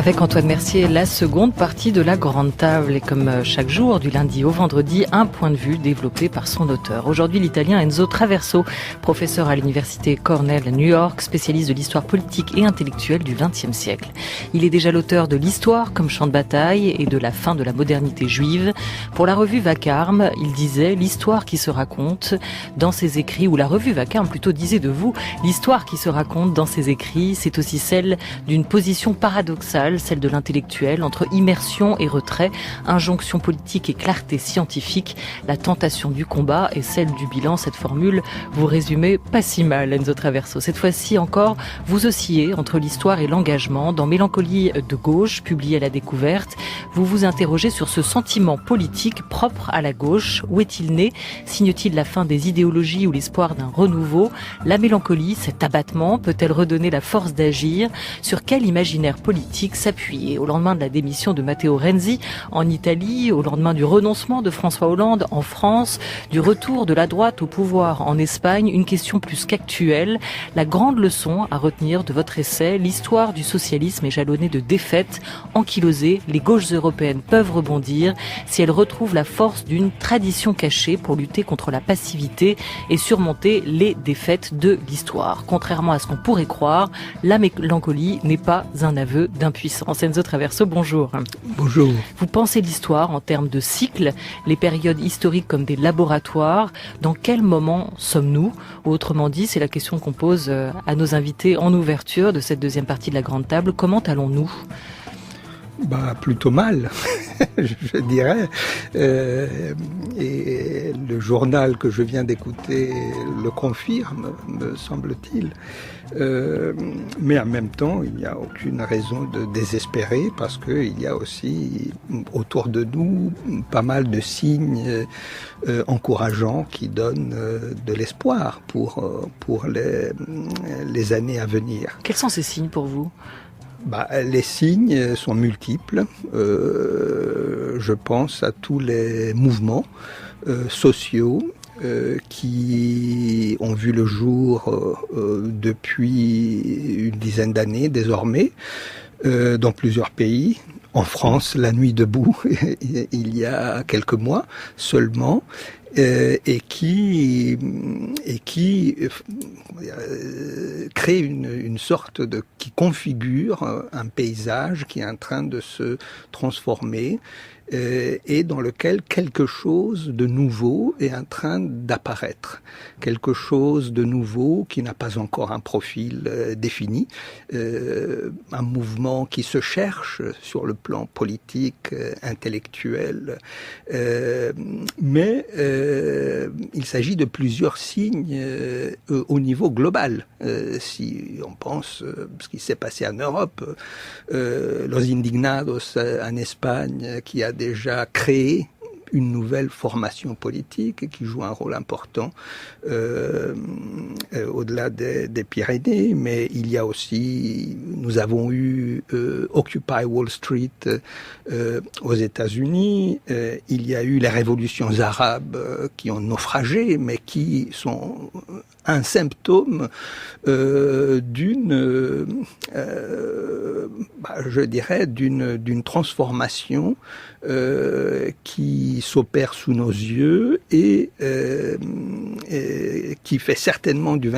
Avec Antoine Mercier, la seconde partie de la grande table. Et comme chaque jour, du lundi au vendredi, un point de vue développé par son auteur. Aujourd'hui, l'italien Enzo Traverso, professeur à l'université Cornell à New York, spécialiste de l'histoire politique et intellectuelle du XXe siècle. Il est déjà l'auteur de l'histoire comme champ de bataille et de la fin de la modernité juive. Pour la revue Vacarme, il disait l'histoire qui se raconte dans ses écrits, ou la revue Vacarme plutôt disait de vous, l'histoire qui se raconte dans ses écrits, c'est aussi celle d'une position paradoxale, celle de l'intellectuel, entre immersion et retrait, injonction politique et clarté scientifique, la tentation du combat et celle du bilan. Cette formule vous résumez pas si mal, Enzo Traverso. Cette fois-ci encore, vous oscillez entre l'histoire et l'engagement. Dans Mélancolie de gauche, publié à la Découverte, vous vous interrogez sur ce sentiment politique propre à la gauche. Où est-il né? Signe-t-il la fin des idéologies ou l'espoir d'un renouveau? La mélancolie, cet abattement, peut-elle redonner la force d'agir? Sur quel imaginaire politique s'appuyer? Au lendemain de la démission de Matteo Renzi en Italie, au lendemain du renoncement de François Hollande en France, du retour de la droite au pouvoir en Espagne, une question plus qu'actuelle. La grande leçon à retenir de votre essai, l'histoire du socialisme est jalonnée de défaites ankylosées. Les gauches européennes peuvent rebondir si elles retrouvent la force d'une tradition cachée pour lutter contre la passivité et surmonter les défaites de l'histoire. Contrairement à ce qu'on pourrait croire, la mélancolie n'est pas un aveu d'impuissance. Enzo Traverso, bonjour. Bonjour. Vous pensez l'histoire en termes de cycles, les périodes historiques comme des laboratoires. Dans quel moment sommes-nous? Autrement dit, c'est la question qu'on pose à nos invités en ouverture de cette deuxième partie de la grande table. Comment allons-nous? Plutôt mal, je dirais. Et le journal que je viens d'écouter le confirme, me semble-t-il. Mais en même temps, il n'y a aucune raison de désespérer parce qu'il y a aussi autour de nous pas mal de signes encourageants qui donnent de l'espoir pour les années à venir. Quels sont ces signes pour vous? Les signes sont multiples. Je pense à tous les mouvements sociaux qui ont vu le jour depuis une dizaine d'années désormais, dans plusieurs pays. En France, la nuit debout, il y a quelques mois seulement, et qui crée une sorte qui configure un paysage qui est en train de se transformer et dans lequel quelque chose de nouveau est en train d'apparaître. Quelque chose de nouveau qui n'a pas encore un profil défini. Un mouvement qui se cherche sur le plan politique, intellectuel. Mais il s'agit de plusieurs signes au niveau global. Si on pense ce qui s'est passé en Europe, Los Indignados en Espagne, qui a déjà créé une nouvelle formation politique qui joue un rôle important au-delà des Pyrénées, mais il y a aussi, nous avons eu Occupy Wall Street aux États-Unis, il y a eu les révolutions arabes qui ont naufragé, mais qui sont un symptôme d'une transformation qui s'opère sous nos yeux et qui fera certainement du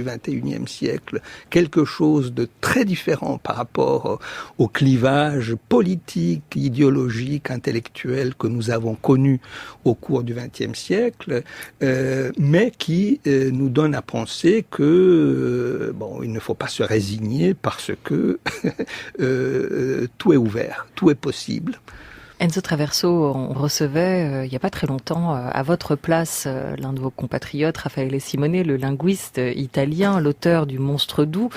XXIe siècle quelque chose de très différent par rapport au clivage politique, idéologique, intellectuel que nous avons connu au cours du XXe siècle, mais qui nous donne à penser que il ne faut pas se résigner parce que tout est ouvert, tout est possible. Enzo Traverso, on recevait il n'y a pas très longtemps à votre place l'un de vos compatriotes, Raffaele Simone, le linguiste italien, l'auteur du Monstre doux,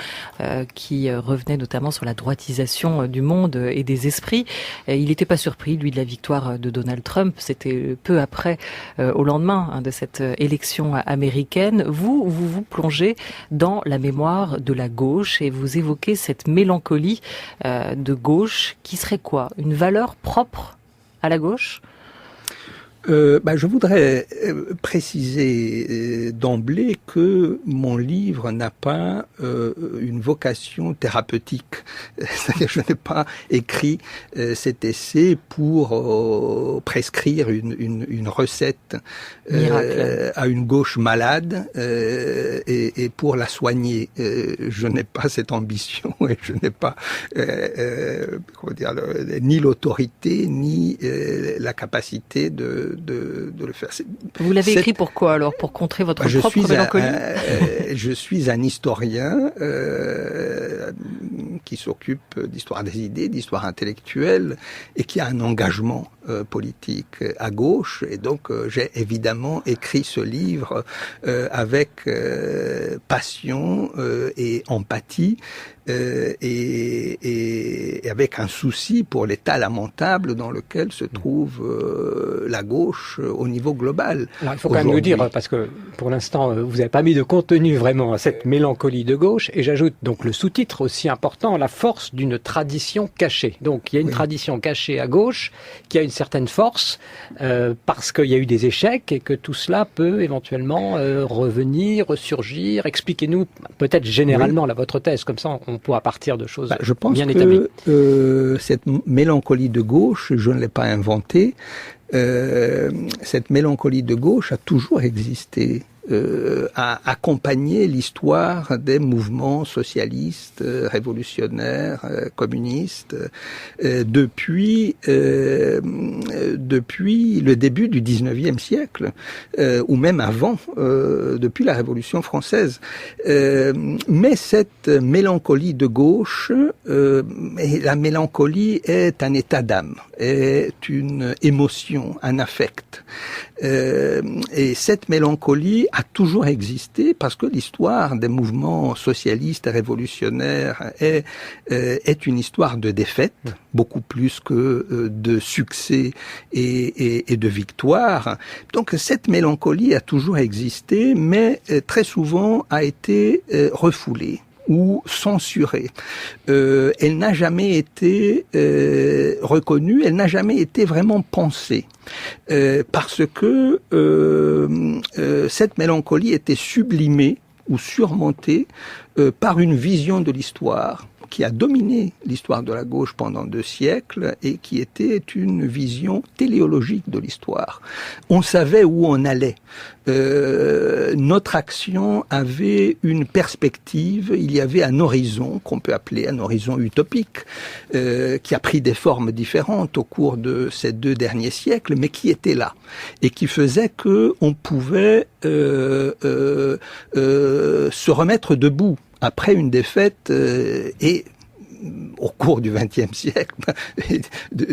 qui revenait notamment sur la droitisation du monde et des esprits. Il n'était pas surpris, lui, de la victoire de Donald Trump. C'était peu après, au lendemain de cette élection américaine. Vous plongez dans la mémoire de la gauche et vous évoquez cette mélancolie de gauche qui serait quoi? Une valeur propre à la gauche? Je voudrais préciser d'emblée que mon livre n'a pas une vocation thérapeutique. C'est-à-dire que je n'ai pas écrit cet essai pour prescrire une recette à une gauche malade et pour la soigner. Je n'ai pas cette ambition et je n'ai pas ni l'autorité ni la capacité de le faire. Vous l'avez écrit pourquoi alors? Pour contrer votre propre mélancolie? Je suis un historien qui s'occupe d'histoire des idées, d'histoire intellectuelle et qui a un engagement politique à gauche. Et donc j'ai évidemment écrit ce livre avec passion et empathie. Et avec un souci pour l'état lamentable dans lequel se trouve la gauche au niveau global. Alors, il faut quand même nous dire, parce que pour l'instant, vous n'avez pas mis de contenu vraiment à cette mélancolie de gauche, et j'ajoute donc le sous-titre aussi important, la force d'une tradition cachée. Donc il y a une tradition cachée à gauche qui a une certaine force, parce qu'il y a eu des échecs et que tout cela peut éventuellement revenir, ressurgir. Expliquez-nous peut-être généralement votre thèse, comme ça on pourra partir de choses bien établies. Je pense que cette mélancolie de gauche, je ne l'ai pas inventée. Cette mélancolie de gauche a toujours existé. A accompagné l'histoire des mouvements socialistes, révolutionnaires, communistes, depuis le début du 19e siècle, ou même avant, depuis la Révolution française. Mais cette mélancolie de gauche, la mélancolie est un état d'âme, est une émotion, un affect. Et cette mélancolie a toujours existé parce que l'histoire des mouvements socialistes et révolutionnaires est une histoire de défaite, beaucoup plus que de succès et de victoire. Donc cette mélancolie a toujours existé, mais très souvent a été refoulée ou censurée. Elle n'a jamais été reconnue, elle n'a jamais été vraiment pensée. Parce que cette mélancolie était sublimée ou surmontée par une vision de l'histoire qui a dominé l'histoire de la gauche pendant 2 siècles et qui était une vision téléologique de l'histoire. On savait où on allait. Notre action avait une perspective, il y avait un horizon qu'on peut appeler un horizon utopique, qui a pris des formes différentes au cours de ces 2 derniers siècles, mais qui était là et qui faisait que on pouvait se remettre debout après une défaite et au cours du XXe siècle,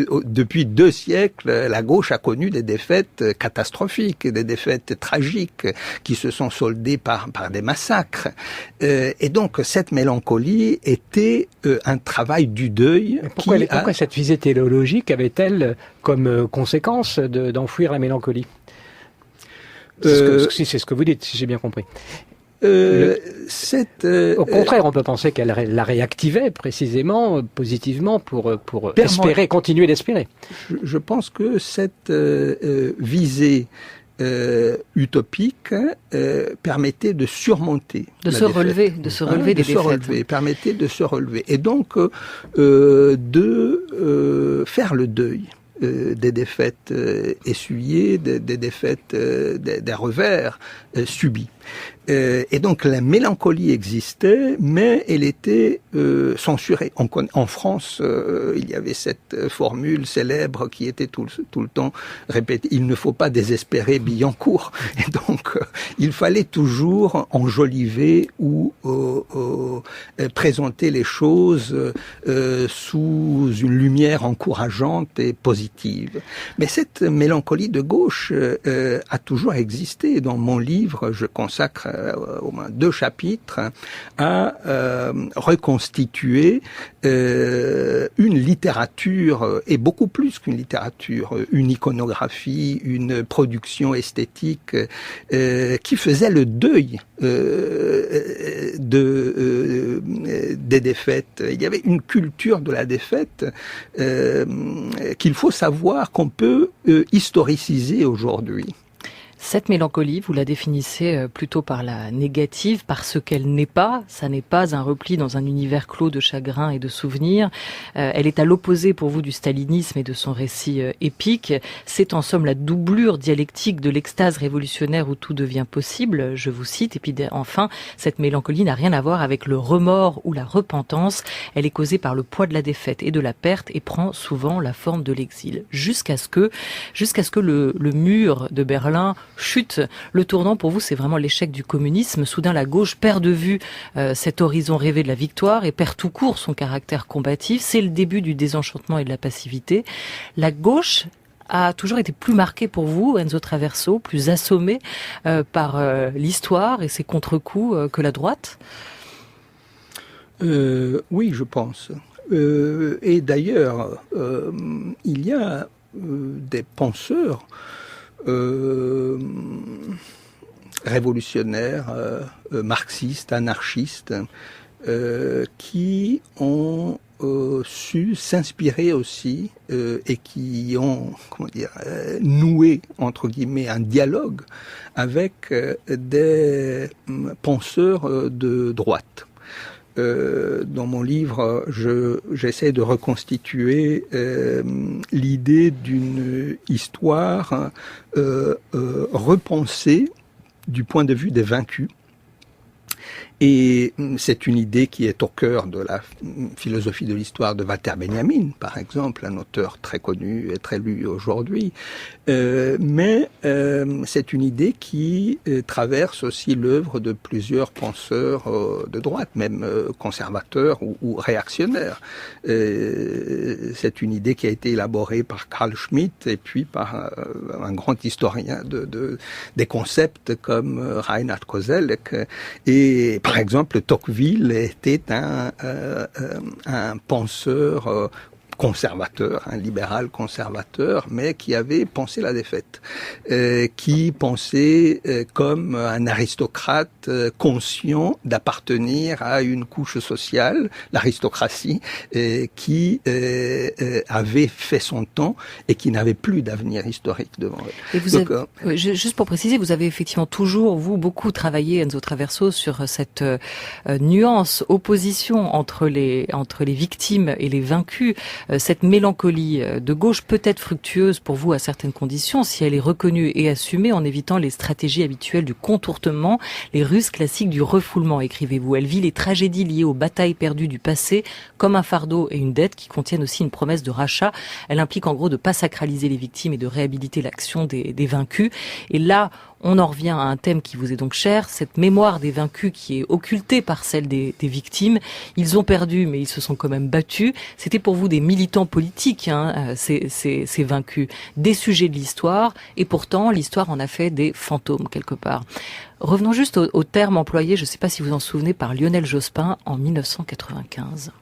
depuis 2 siècles, la gauche a connu des défaites catastrophiques, des défaites tragiques qui se sont soldées par des massacres. Et donc cette mélancolie était un travail du deuil. Pourquoi cette visée téléologique avait-elle comme conséquence d'enfouir la mélancolie? C'est ce que vous dites, si j'ai bien compris. Au contraire, on peut penser qu'elle la réactivait précisément, positivement, pour espérer, continuer d'espérer. Je pense que cette visée utopique permettait de surmonter, de se relever des défaites, permettait de se relever, et donc de faire le deuil des défaites essuyées, des défaites, des revers subis. Et donc la mélancolie existait, mais elle était censurée. En France, il y avait cette formule célèbre qui était tout le temps répétée: il ne faut pas désespérer Billancourt. Et donc il fallait toujours enjoliver ou présenter les choses sous une lumière encourageante et positive. Mais cette mélancolie de gauche a toujours existé. Dans mon livre, je consacre au moins 2 chapitres à reconstituer une littérature, et beaucoup plus qu'une littérature, une iconographie, une production esthétique des des défaites. Il y avait une culture de la défaite qu'il faut savoir qu'on peut historiciser aujourd'hui. Cette mélancolie, vous la définissez plutôt par la négative, par ce qu'elle n'est pas. Ça n'est pas un repli dans un univers clos de chagrin et de souvenirs. Elle est à l'opposé pour vous du stalinisme et de son récit épique. C'est en somme la doublure dialectique de l'extase révolutionnaire où tout devient possible, je vous cite. Et puis enfin, cette mélancolie n'a rien à voir avec le remords ou la repentance. Elle est causée par le poids de la défaite et de la perte et prend souvent la forme de l'exil. Jusqu'à ce que le mur de Berlin chute. Le tournant pour vous, c'est vraiment l'échec du communisme. Soudain, la gauche perd de vue cet horizon rêvé de la victoire et perd tout court son caractère combatif. C'est le début du désenchantement et de la passivité. La gauche a toujours été plus marquée pour vous, Enzo Traverso, plus assommée par l'histoire et ses contre-coups que la droite? Oui, je pense. Et d'ailleurs, il y a des penseurs révolutionnaires, marxistes, anarchistes, qui ont su s'inspirer aussi et qui ont, noué entre guillemets un dialogue avec des penseurs de droite. Dans mon livre, j'essaie de reconstituer l'idée d'une histoire repensée du point de vue des vaincus. Et c'est une idée qui est au cœur de la philosophie de l'histoire de Walter Benjamin, par exemple, un auteur très connu et très lu aujourd'hui. Mais c'est une idée qui traverse aussi l'œuvre de plusieurs penseurs de droite, même conservateurs ou réactionnaires. C'est une idée qui a été élaborée par Carl Schmitt et puis par un grand historien des concepts comme Reinhard Koselleck. Et par exemple, Tocqueville était un penseur conservateur, un libéral conservateur, mais qui avait pensé la défaite, qui pensait comme un aristocrate conscient d'appartenir à une couche sociale, l'aristocratie, qui avait fait son temps et qui n'avait plus d'avenir historique devant elle. Et vous avez, juste pour préciser, vous avez effectivement toujours, vous, beaucoup travaillé, Enzo Traverso, sur cette nuance, opposition entre les victimes et les vaincus. Cette mélancolie de gauche peut être fructueuse pour vous à certaines conditions si elle est reconnue et assumée en évitant les stratégies habituelles du contournement, les ruses classiques du refoulement, écrivez-vous. Elle vit les tragédies liées aux batailles perdues du passé comme un fardeau et une dette qui contiennent aussi une promesse de rachat. Elle implique en gros de ne pas sacraliser les victimes et de réhabiliter l'action des vaincus. Et là, on en revient à un thème qui vous est donc cher, cette mémoire des vaincus qui est occultée par celle des victimes. Ils ont perdu, mais ils se sont quand même battus. C'était pour vous des militants politiques, ces vaincus, des sujets de l'histoire, et pourtant l'histoire en a fait des fantômes quelque part. Revenons juste au terme employé, je ne sais pas si vous en souvenez, par Lionel Jospin en 1995.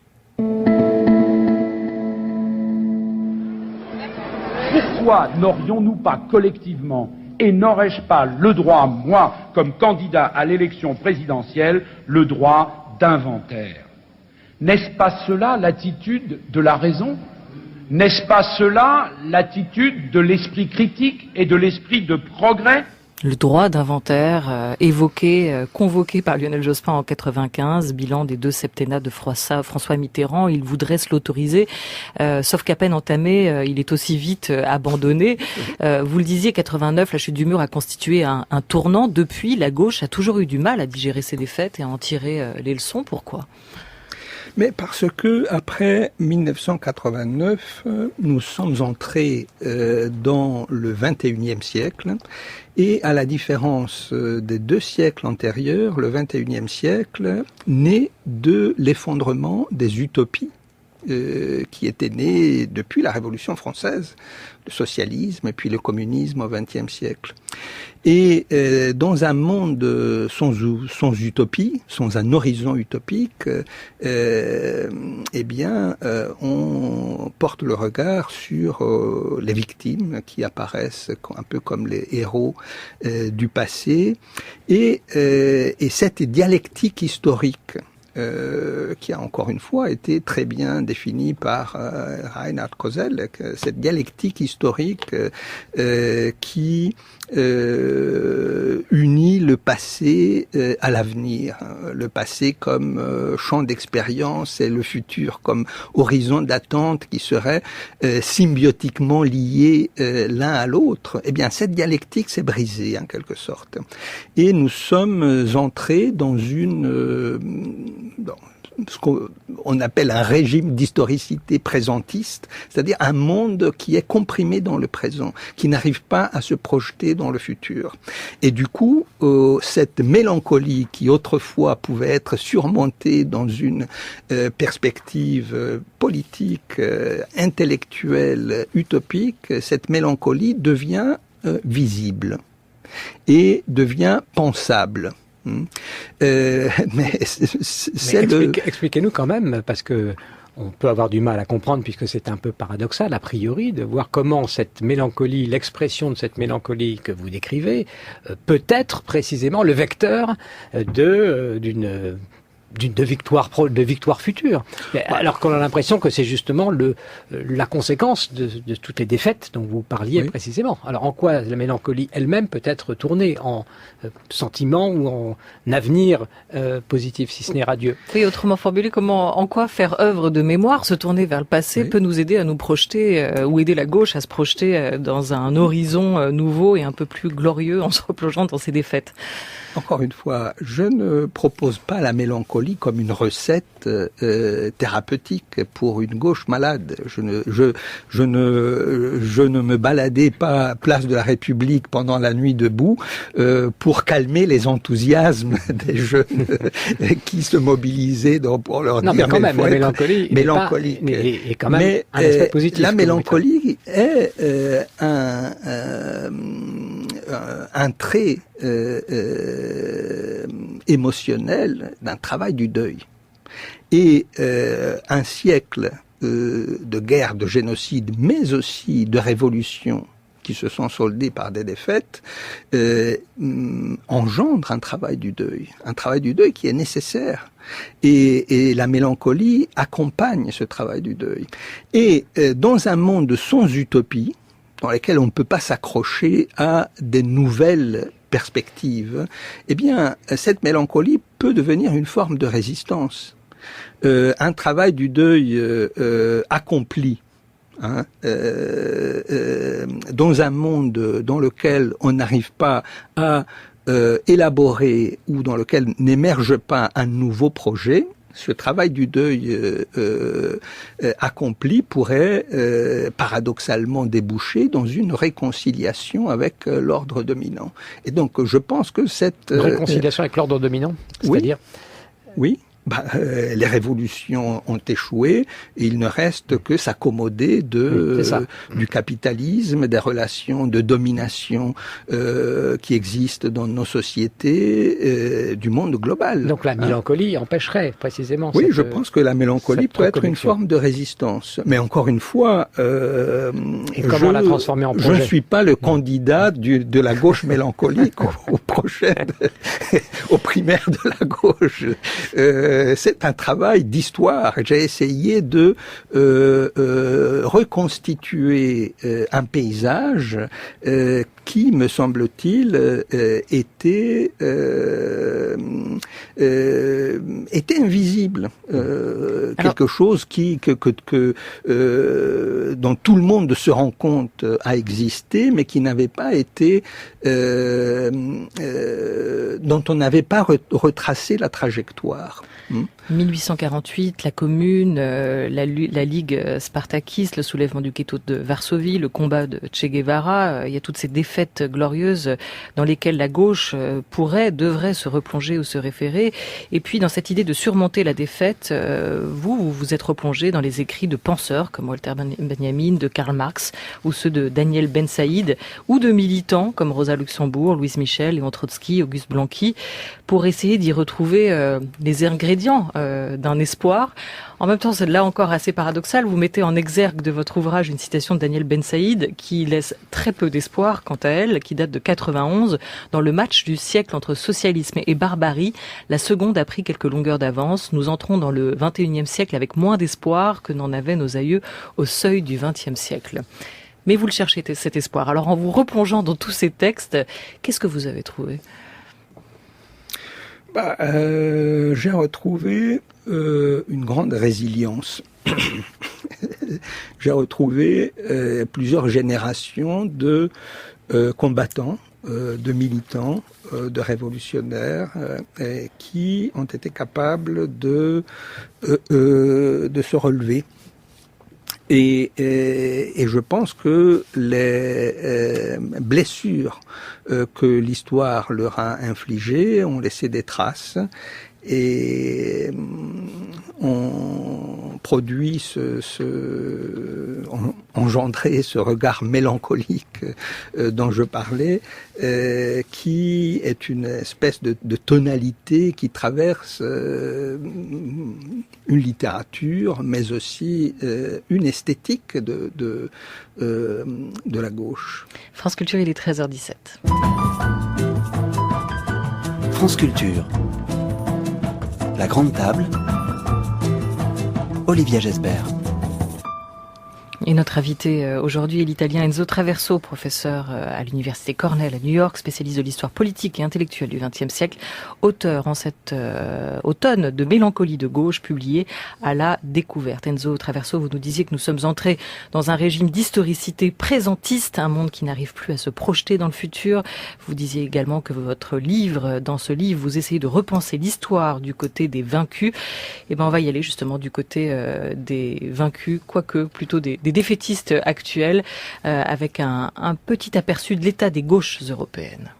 Pourquoi n'aurions-nous pas collectivement, et n'aurais-je pas le droit, moi, comme candidat à l'élection présidentielle, le droit d'inventaire? N'est-ce pas cela l'attitude de la raison? N'est-ce pas cela l'attitude de l'esprit critique et de l'esprit de progrès? Le droit d'inventaire convoqué par Lionel Jospin en 95, bilan des 2 septennats de François Mitterrand. Il voudrait se l'autoriser, sauf qu'à peine entamé, il est aussi vite abandonné. Vous le disiez, 89, la chute du mur a constitué un tournant. Depuis, la gauche a toujours eu du mal à digérer ses défaites et à en tirer les leçons. Pourquoi ? Mais parce que après 1989, nous sommes entrés dans le 21e siècle et à la différence des 2 siècles antérieurs, le 21e siècle naît de l'effondrement des utopies qui étaient nées depuis la Révolution française, le socialisme et puis le communisme au XXe siècle. Et dans un monde sans utopie, sans un horizon utopique, on porte le regard sur les victimes qui apparaissent un peu comme les héros du passé, et cette dialectique historique qui a encore une fois été très bien définie par Reinhard Koselleck, cette dialectique historique qui unit le passé à l'avenir, le passé comme champ d'expérience et le futur comme horizon d'attente qui serait symbiotiquement liés l'un à l'autre. Eh bien, cette dialectique s'est brisée en quelque sorte, et nous sommes entrés dans ce qu'on appelle un régime d'historicité présentiste, c'est-à-dire un monde qui est comprimé dans le présent, qui n'arrive pas à se projeter dans le futur. Et du coup, cette mélancolie qui autrefois pouvait être surmontée dans une perspective politique, intellectuelle, utopique, cette mélancolie devient visible et devient pensable. Expliquez-nous quand même, parce que on peut avoir du mal à comprendre, puisque c'est un peu paradoxal a priori, de voir comment cette mélancolie, l'expression de cette mélancolie que vous décrivez, peut être précisément le vecteur de victoire future. Alors qu'on a l'impression que c'est justement la conséquence de toutes les défaites dont vous parliez précisément. Alors en quoi la mélancolie elle-même peut être tournée en sentiment ou en avenir positif, si ce n'est radieux? Oui, autrement formulé, en quoi faire œuvre de mémoire, se tourner vers le passé peut nous aider à nous projeter, ou aider la gauche à se projeter dans un horizon nouveau et un peu plus glorieux en se replongeant dans ses défaites? Encore une fois, je ne propose pas la mélancolie comme une recette thérapeutique pour une gauche malade. Je ne me baladais pas place de la République pendant la nuit debout pour calmer les enthousiasmes des jeunes qui se mobilisaient pour leur dire. Mais quand même, la mélancolie est quand même un aspect positif. La mélancolie est un trait émotionnel d'un travail du deuil. Et un siècle de guerre, de génocide, mais aussi de révolution qui se sont soldés par des défaites, engendre un travail du deuil qui est nécessaire. Et la mélancolie accompagne ce travail du deuil. Et dans un monde sans utopie, dans lequel on ne peut pas s'accrocher à des nouvelles perspectives, eh bien, cette mélancolie peut devenir une forme de résistance. Un travail du deuil accompli, dans un monde dans lequel on n'arrive pas à élaborer ou dans lequel n'émerge pas un nouveau projet, ce travail du deuil accompli pourrait paradoxalement déboucher dans une réconciliation avec l'ordre dominant. Et donc je pense que cette réconciliation avec l'ordre dominant, c'est-à-dire oui. Les révolutions ont échoué et il ne reste que s'accommoder du capitalisme, des relations de domination qui existent dans nos sociétés, du monde global. Donc la mélancolie empêcherait précisément. Oui, je pense que la mélancolie peut être une forme de résistance. Mais encore une fois, et comment la transformer en projet? Je ne suis pas le candidat de la gauche mélancolique aux prochaines, aux primaires de la gauche. C'est un travail d'histoire. J'ai essayé de reconstituer un paysage qui, me semble-t-il, était invisible. Quelque chose dont tout le monde se rend compte a existé, mais qui n'avait pas été, dont on n'avait pas retracé la trajectoire. 1848, la Commune, la Ligue spartakiste, le soulèvement du ghetto de Varsovie, le combat de Che Guevara, il y a toutes ces défaites glorieuses dans lesquelles la gauche devrait se replonger ou se référer. Et puis dans cette idée de surmonter la défaite, vous êtes replongé dans les écrits de penseurs comme Walter Benjamin, de Karl Marx, ou ceux de Daniel Ben Saïd, ou de militants comme Rosa Luxembourg, Louise Michel, Léon Trotsky, Auguste Blanqui. pour essayer d'y retrouver les ingrédients d'un espoir. En même temps, c'est là encore assez paradoxal. Vous mettez en exergue de votre ouvrage une citation de Daniel Ben Saïd qui laisse très peu d'espoir quant à elle, qui date de 91. Dans le match du siècle entre socialisme et barbarie, la seconde a pris quelques longueurs d'avance. Nous entrons dans le 21e siècle avec moins d'espoir que n'en avaient nos aïeux au seuil du 20e siècle. Mais vous le cherchez, cet espoir. Alors en vous replongeant dans tous ces textes, qu'est-ce que vous avez trouvé ? J'ai retrouvé une grande résilience. J'ai retrouvé plusieurs générations de combattants, de militants, de révolutionnaires qui ont été capables de se relever. Et je pense que les blessures que l'histoire leur a infligées ont laissé des traces et ont produit engendré ce regard mélancolique dont je parlais, qui est une espèce de tonalité qui traverse une littérature, mais aussi une esthétique de la gauche. France Culture, il est 13h17. France Culture. La grande table. Olivia Gesbert. Et notre invité aujourd'hui est l'Italien Enzo Traverso, professeur à l'université Cornell à New York, spécialiste de l'histoire politique et intellectuelle du XXe siècle, auteur en cet automne de Mélancolie de gauche, publié à La Découverte. Enzo Traverso, vous nous disiez que nous sommes entrés dans un régime d'historicité présentiste, un monde qui n'arrive plus à se projeter dans le futur. Vous disiez également que dans ce livre, vous essayez de repenser l'histoire du côté des vaincus. Et ben, on va y aller justement du côté des vaincus, quoique plutôt des défaitistes actuels, avec un petit aperçu de l'état des gauches européennes.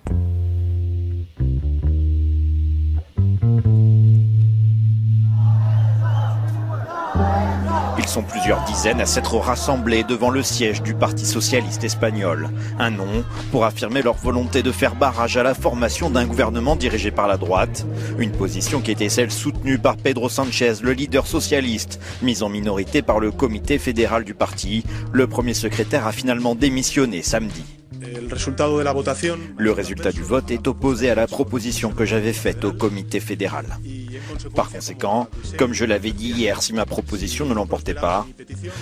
Ils sont plusieurs dizaines à s'être rassemblés devant le siège du Parti socialiste espagnol. Un nom pour affirmer leur volonté de faire barrage à la formation d'un gouvernement dirigé par la droite. Une position qui était celle soutenue par Pedro Sánchez, le leader socialiste, mis en minorité par le comité fédéral du parti. Le premier secrétaire a finalement démissionné samedi. Le résultat du vote est opposé à la proposition que j'avais faite au comité fédéral. Par conséquent, comme je l'avais dit hier, si ma proposition ne l'emportait pas,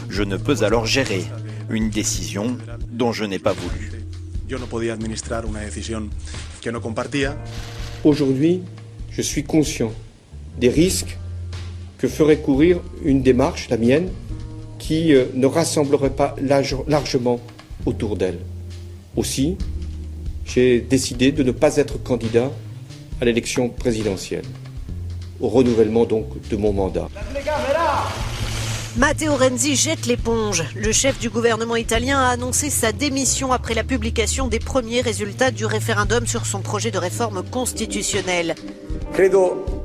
je ne peux alors gérer une décision dont je n'ai pas voulu. Aujourd'hui, je suis conscient des risques que ferait courir une démarche, la mienne, qui ne rassemblerait pas largement autour d'elle. Aussi, j'ai décidé de ne pas être candidat à l'élection présidentielle, au renouvellement donc de mon mandat. Matteo Renzi jette l'éponge. Le chef du gouvernement italien a annoncé sa démission après la publication des premiers résultats du référendum sur son projet de réforme constitutionnelle.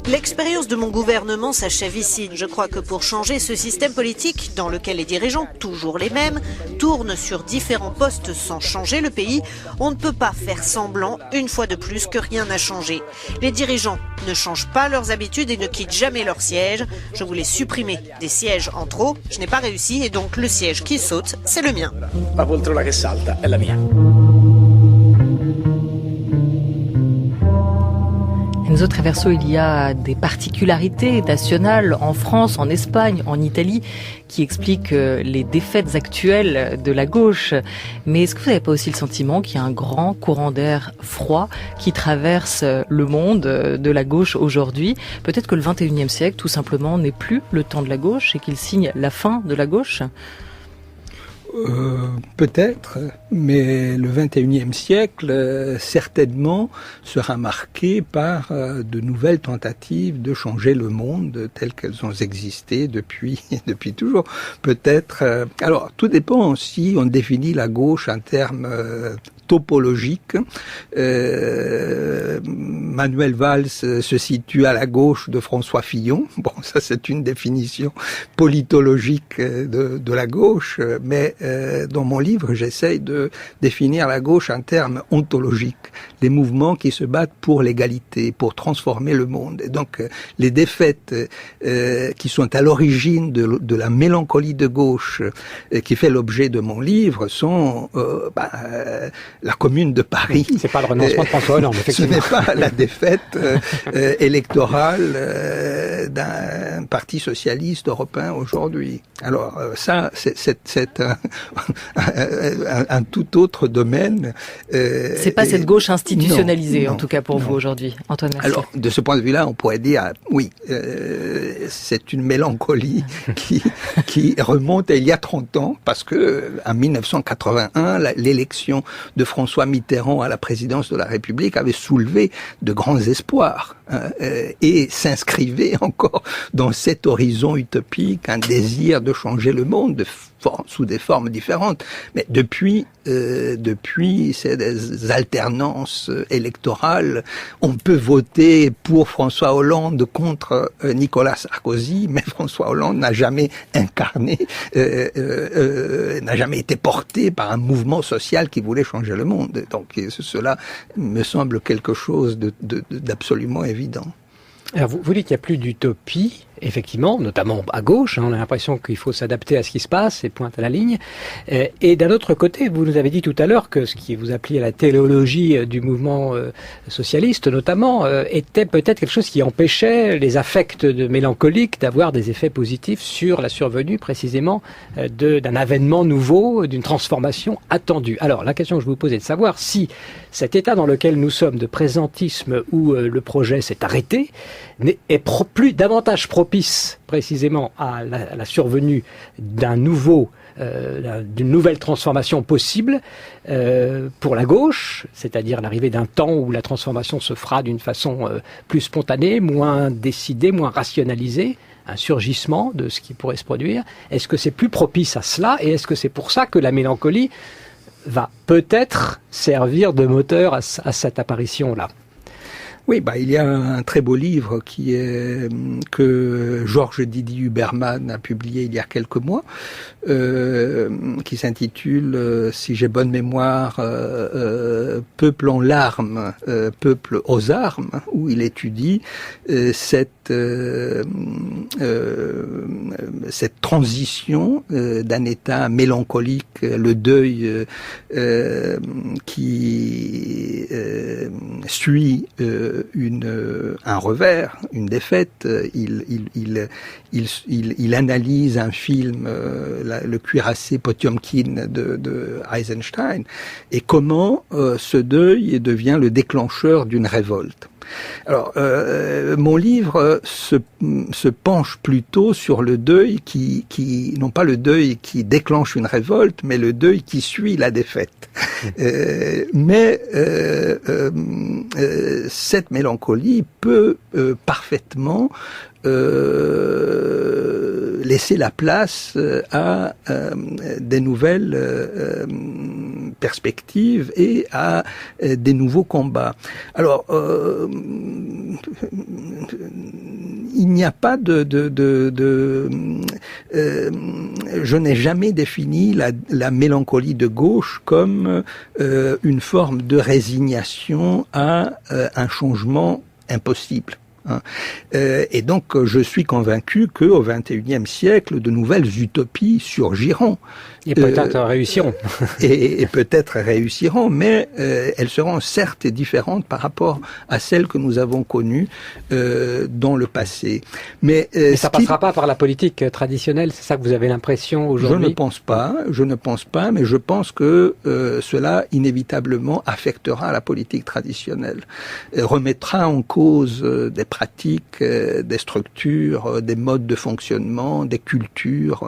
L'expérience de mon gouvernement s'achève ici. Je crois que pour changer ce système politique, dans lequel les dirigeants, toujours les mêmes, tournent sur différents postes sans changer le pays, on ne peut pas faire semblant, une fois de plus, que rien n'a changé. Les dirigeants ne changent pas leurs habitudes et ne quittent jamais leur siège. Je voulais supprimer des sièges en trop, je n'ai pas réussi et donc le siège qui saute, c'est le mien. La poltrona che salta è la mia. Enzo Traverso, il y a des particularités nationales en France, en Espagne, en Italie, qui expliquent les défaites actuelles de la gauche. Mais est-ce que vous n'avez pas aussi le sentiment qu'il y a un grand courant d'air froid qui traverse le monde de la gauche aujourd'hui ? Peut-être que le 21e siècle, tout simplement, n'est plus le temps de la gauche et qu'il signe la fin de la gauche ? Peut-être, mais le 21e siècle, certainement, sera marqué par de nouvelles tentatives de changer le monde tel qu'elles ont existé depuis toujours. Peut-être. Alors, tout dépend si on définit la gauche en termes topologique. Manuel Valls se situe à la gauche de François Fillon. Bon, ça c'est une définition politologique de la gauche, mais dans mon livre, j'essaye de définir la gauche en termes ontologiques. Les mouvements qui se battent pour l'égalité, pour transformer le monde. Et donc, les défaites qui sont à l'origine de la mélancolie de gauche qui fait l'objet de mon livre sont la Commune de Paris. C'est pas le renoncement de François Hollande, effectivement. Ce n'est pas la défaite électorale d'un parti socialiste européen aujourd'hui. Alors ça, c'est un tout autre domaine. C'est pas cette gauche institutionnalisée, en tout cas pour vous aujourd'hui, Antoine Mercier. Alors, de ce point de vue-là, on pourrait dire, oui, c'est une mélancolie qui remonte à il y a 30 ans, parce que en 1981, l'élection de François Mitterrand à la présidence de la République avait soulevé de grands espoirs et s'inscrivait encore dans cet horizon utopique, un désir de changer le monde sous des formes différentes. Mais depuis ces alternances électorales, on peut voter pour François Hollande contre Nicolas Sarkozy, mais François Hollande n'a jamais incarné, n'a jamais été porté par un mouvement social qui voulait changer le monde. Donc cela me semble quelque chose d'absolument évident. Alors vous dites qu'il n'y a plus d'utopie, effectivement, notamment à gauche, on a l'impression qu'il faut s'adapter à ce qui se passe et pointe à la ligne. Et d'un autre côté, vous nous avez dit tout à l'heure que ce qui vous appelez la téléologie du mouvement socialiste, notamment, était peut-être quelque chose qui empêchait les affects mélancoliques d'avoir des effets positifs sur la survenue précisément d'un avènement nouveau, d'une transformation attendue. Alors la question que je vous pose est de savoir si cet état dans lequel nous sommes de présentisme où le projet s'est arrêté est davantage propice précisément à la survenue d'une nouvelle transformation possible pour la gauche, c'est-à-dire l'arrivée d'un temps où la transformation se fera d'une façon plus spontanée, moins décidée, moins rationalisée, un surgissement de ce qui pourrait se produire. Est-ce que c'est plus propice à cela et est-ce que c'est pour ça que la mélancolie va peut-être servir de moteur à cette apparition-là? Oui, il y a un très beau livre que Georges Didier Huberman a publié il y a quelques mois, qui s'intitule, si j'ai bonne mémoire, Peuple en larmes, peuple aux armes, où il étudie cette transition d'un état mélancolique, le deuil qui suit un revers, une défaite. Il analyse un film, le cuirassé Potiomkin de Eisenstein, et comment ce deuil devient le déclencheur d'une révolte. Alors, mon livre se penche plutôt sur le deuil non pas le deuil qui déclenche une révolte, mais le deuil qui suit la défaite. Mais cette mélancolie peut parfaitement laisser la place à des nouvelles perspectives et à des nouveaux combats. Alors, il n'y a pas je n'ai jamais défini la mélancolie de gauche comme une forme de résignation à un changement impossible. Et donc, je suis convaincu qu'au XXIe siècle, de nouvelles utopies surgiront. Et peut-être réussiront. Et peut-être réussiront, mais elles seront certes différentes par rapport à celles que nous avons connues dans le passé. Mais ça passera pas par la politique traditionnelle, c'est ça que vous avez l'impression aujourd'hui? Je ne pense pas, mais je pense que cela inévitablement affectera la politique traditionnelle, remettra en cause des pratiques, des structures, des modes de fonctionnement, des cultures,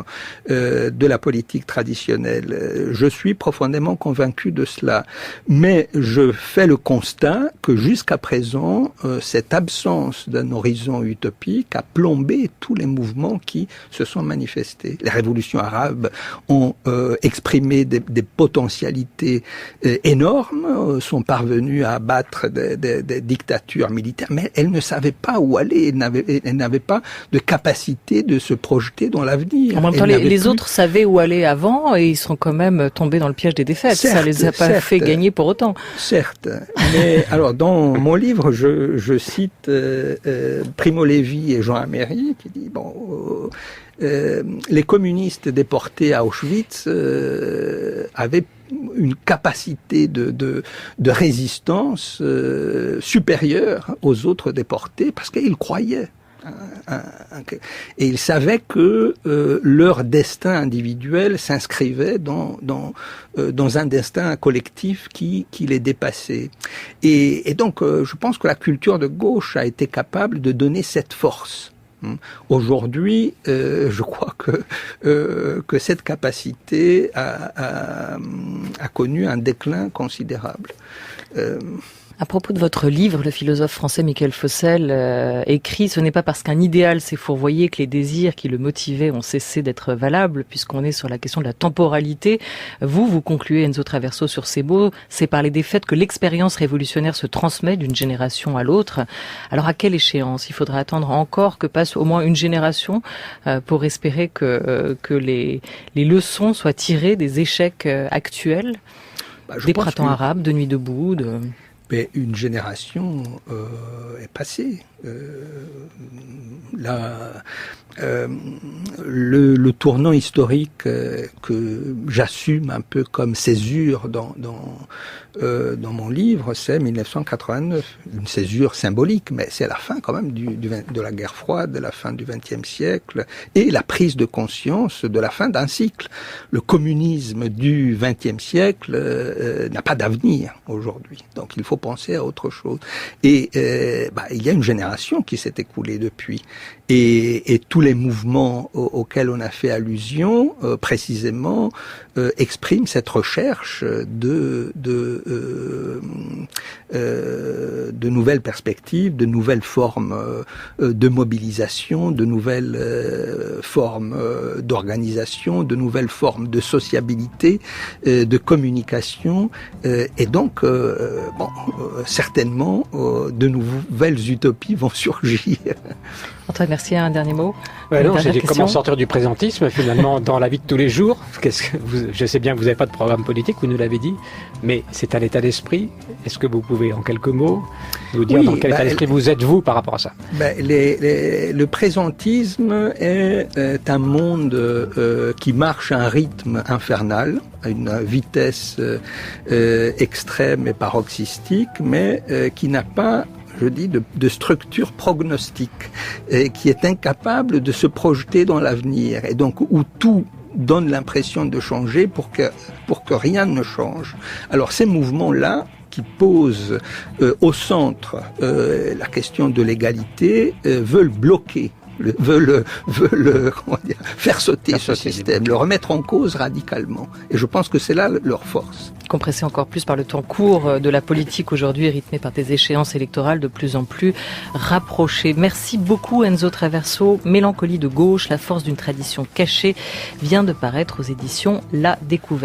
de la politique traditionnelle. Je suis profondément convaincu de cela. Mais je fais le constat que jusqu'à présent, cette absence d'un horizon utopique a plombé tous les mouvements qui se sont manifestés. Les révolutions arabes ont exprimé des potentialités énormes, sont parvenues à abattre des dictatures militaires, mais elles ne savaient pas où aller, elles n'avaient pas de capacité de se projeter dans l'avenir. En même temps, les autres savaient où aller avant et ils sont quand même tombés dans le piège des défaites. Ça les a pas fait gagner pour autant. Certes, mais alors dans mon livre, je cite Primo Levi et Jean Améry qui dit les communistes déportés à Auschwitz avaient une capacité de résistance supérieure aux autres déportés parce qu'ils croyaient. Et ils savaient que leur destin individuel s'inscrivait dans un destin collectif qui les dépassait. Et donc, je pense que la culture de gauche a été capable de donner cette force. Aujourd'hui, je crois que cette capacité a connu un déclin considérable. À propos de votre livre, le philosophe français Michael Fossel écrit « Ce n'est pas parce qu'un idéal s'est fourvoyé que les désirs qui le motivaient ont cessé d'être valables, puisqu'on est sur la question de la temporalité. » Vous concluez, Enzo Traverso, sur ces mots, c'est par les défaites que l'expérience révolutionnaire se transmet d'une génération à l'autre. Alors à quelle échéance? Il faudra attendre encore que passe au moins une génération pour espérer que les leçons soient tirées des échecs actuels, des printemps arabes, de Nuit debout, Mais une génération est passée. Le tournant historique que j'assume un peu comme césure dans mon livre, c'est 1989. Une césure symbolique, mais c'est la fin quand même de la guerre froide, la fin du XXe siècle, et la prise de conscience de la fin d'un cycle. Le communisme du XXe siècle n'a pas d'avenir aujourd'hui, donc il faut penser à autre chose. Et il y a une génération qui s'est écoulée depuis. Et tous les mouvements auxquels on a fait allusion, précisément, expriment cette recherche de nouvelles perspectives, de nouvelles formes de mobilisation, de nouvelles formes d'organisation, de nouvelles formes de sociabilité, de communication, et donc, certainement, de nouvelles utopies vont surgir. Antoine Mercier, un dernier mot? J'ai comment sortir du présentisme finalement dans la vie de tous les jours. Je sais bien que vous n'avez pas de programme politique, vous nous l'avez dit, mais c'est un état d'esprit. Est-ce que vous pouvez en quelques mots nous dire dans quel état d'esprit vous êtes-vous par rapport à ça? Le présentisme est un monde qui marche à un rythme infernal, à une vitesse extrême et paroxystique, mais qui n'a pas, je dis, de structure prognostique, et qui est incapable de se projeter dans l'avenir, et donc où tout donne l'impression de changer pour que rien ne change. Alors ces mouvements-là, qui posent au centre la question de l'égalité, veulent bloquer, veulent faire sauter ce système, le remettre en cause radicalement. Et je pense que c'est là leur force. Compressé encore plus par le temps court de la politique aujourd'hui, rythmé par des échéances électorales de plus en plus rapprochées. Merci beaucoup Enzo Traverso. Mélancolie de gauche, la force d'une tradition cachée, vient de paraître aux éditions La Découverte.